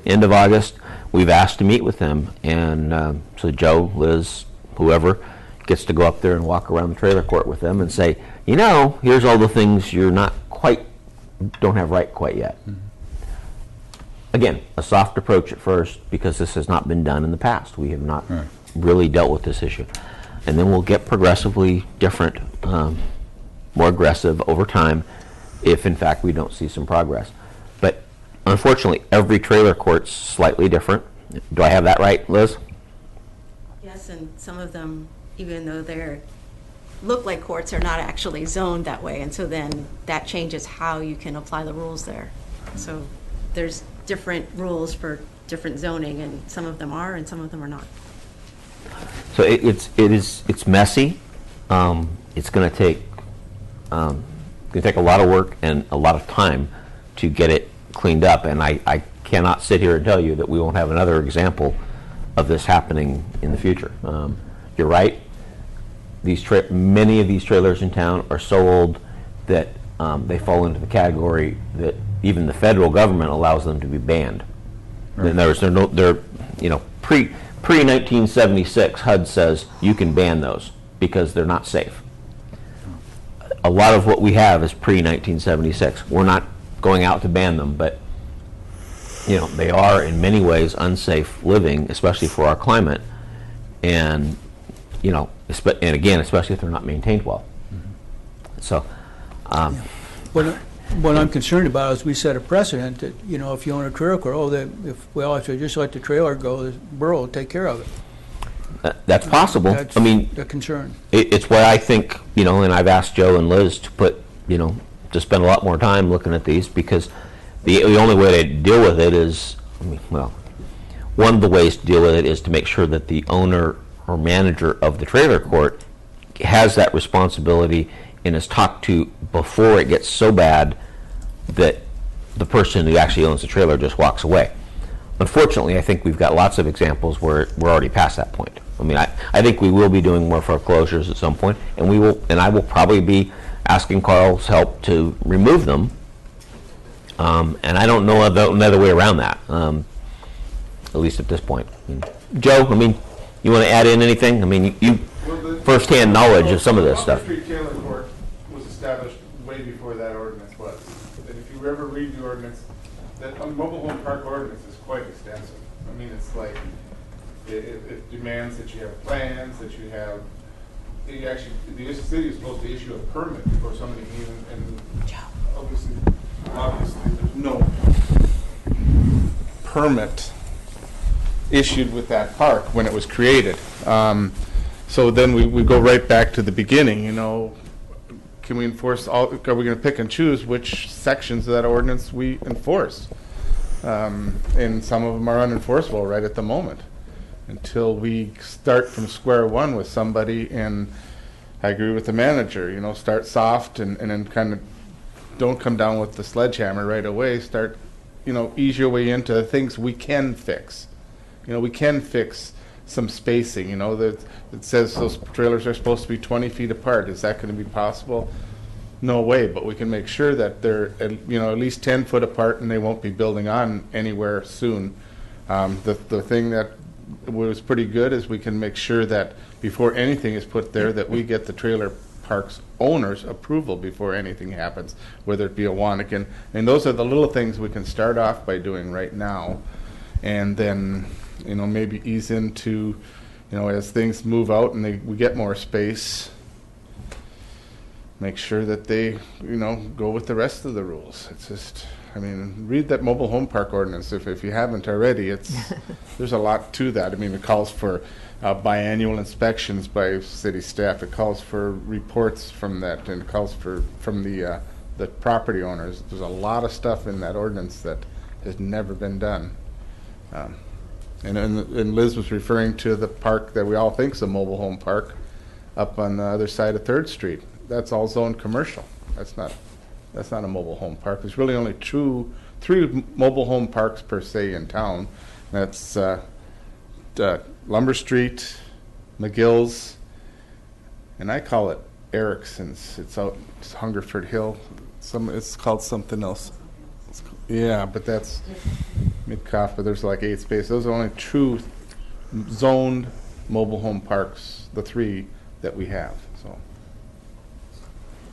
Speaker 8: end of August. We've asked to meet with them, and so Joe, Liz, whoever, gets to go up there and walk around the trailer court with them and say, you know, here's all the things you're not quite, don't have right quite yet. Mm-hmm. Again, a soft approach at first, because this has not been done in the past. We have not really dealt with this issue. And then we'll get progressively different, more aggressive over time if, in fact, we don't see some progress. But unfortunately, every trailer court's slightly different. Do I have that right, Liz?
Speaker 10: Yes, and some of them, even though they're look like courts, are not actually zoned that way, and so then that changes how you can apply the rules there. So there's different rules for different zoning, and some of them are and some of them are not.
Speaker 8: So it's messy. It's going to take a lot of work and a lot of time to get it cleaned up, and I cannot sit here and tell you that we won't have another example of this happening in the future. You're right. Many of these trailers in town are so old that they fall into the category that even the federal government allows them to be banned. Right. They're pre-1976, HUD says you can ban those because they're not safe. A lot of what we have is pre-1976. We're not going out to ban them, but they are in many ways unsafe living, especially for our climate, and again, especially if they're not maintained well. Mm-hmm. So,
Speaker 3: what I'm concerned about is we set a precedent that if you own a trailer court, if you just let the trailer go, the borough will take care of it.
Speaker 8: That's possible.
Speaker 3: That's the concern.
Speaker 8: It's why I think and I've asked Joe and Liz to put to spend a lot more time looking at these, because the only way to deal with it is, one of the ways to deal with it is to make sure that the owner or manager of the trailer court has that responsibility and is talked to before it gets so bad that the person who actually owns the trailer just walks away. Unfortunately, I think we've got lots of examples where we're already past that point. I think we will be doing more foreclosures at some point, and I will probably be asking Carl's help to remove them. And I don't know another way around that, at least at this point. Joe, you want to add in anything? You first-hand knowledge of some of this stuff.
Speaker 11: The Street Trailer Court was established way before that ordinance was. And if you ever read the ordinance, that mobile home park ordinance is quite extensive. It's like it demands that you have plans, that you have. The city is supposed to issue a permit before somebody can even. And obviously, there's no permit issued with that park when it was created. So then we go right back to the beginning. Can we enforce all? Are we going to pick and choose which sections of that ordinance we enforce? And some of them are unenforceable right at the moment until we start from square one with somebody. And I agree with the manager. Start soft and then kind of don't come down with the sledgehammer right away. Start, ease your way into things we can fix. We can fix some spacing. That it says those trailers are supposed to be 20 feet apart. Is that going to be possible? No way. But we can make sure that they're at least 10 foot apart, and they won't be building on anywhere soon. The thing that was pretty good is we can make sure that before anything is put there, that we get the trailer park's owner's approval before anything happens, whether it be a Wannikin. And those are the little things we can start off by doing right now, and then maybe ease into, as things move out and we get more space, make sure that they, go with the rest of the rules. It's just, read that mobile home park ordinance if you haven't already. There's a lot to that. It calls for biannual inspections by city staff. It calls for reports from that, and it calls from the the property owners. There's a lot of stuff in that ordinance that has never been done. And Liz was referring to the park that we all think is a mobile home park up on the other side of 3rd Street. That's all zoned commercial. That's not a mobile home park. There's really only 3 mobile home parks per se in town. That's Lumber Street, McGill's, and I call it Erickson's. It's out Hungerford Hill. It's called something else. Yeah, but that's Midcoff, but there's like 8 spaces. Those are only 2 zoned mobile home parks, the 3 that we have.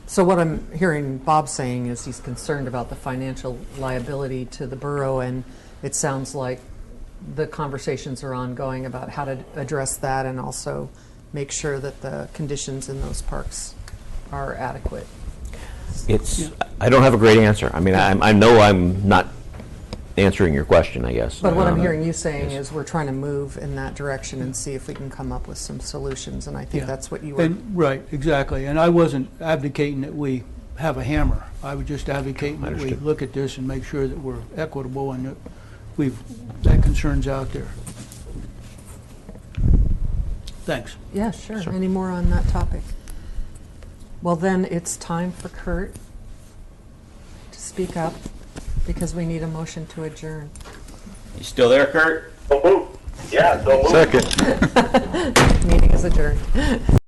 Speaker 1: So what I'm hearing Bob saying is he's concerned about the financial liability to the borough, and it sounds like the conversations are ongoing about how to address that and also make sure that the conditions in those parks are adequate.
Speaker 8: I don't have a great answer. I mean, I know I'm not answering your question, I guess.
Speaker 1: But what I'm hearing you saying is we're trying to move in that direction and see if we can come up with some solutions, and I think that's what you were...
Speaker 3: Right, exactly. And I wasn't advocating that we have a hammer. I was just advocating that we look at this and make sure that we're equitable and that that concern's out there. Thanks.
Speaker 1: Yeah, sure. Any more on that topic? Well, then it's time for Kurt to speak up because we need a motion to adjourn.
Speaker 8: You still there, Kurt?
Speaker 7: So moved. Yeah, so moved.
Speaker 4: Second.
Speaker 1: Meeting is adjourned.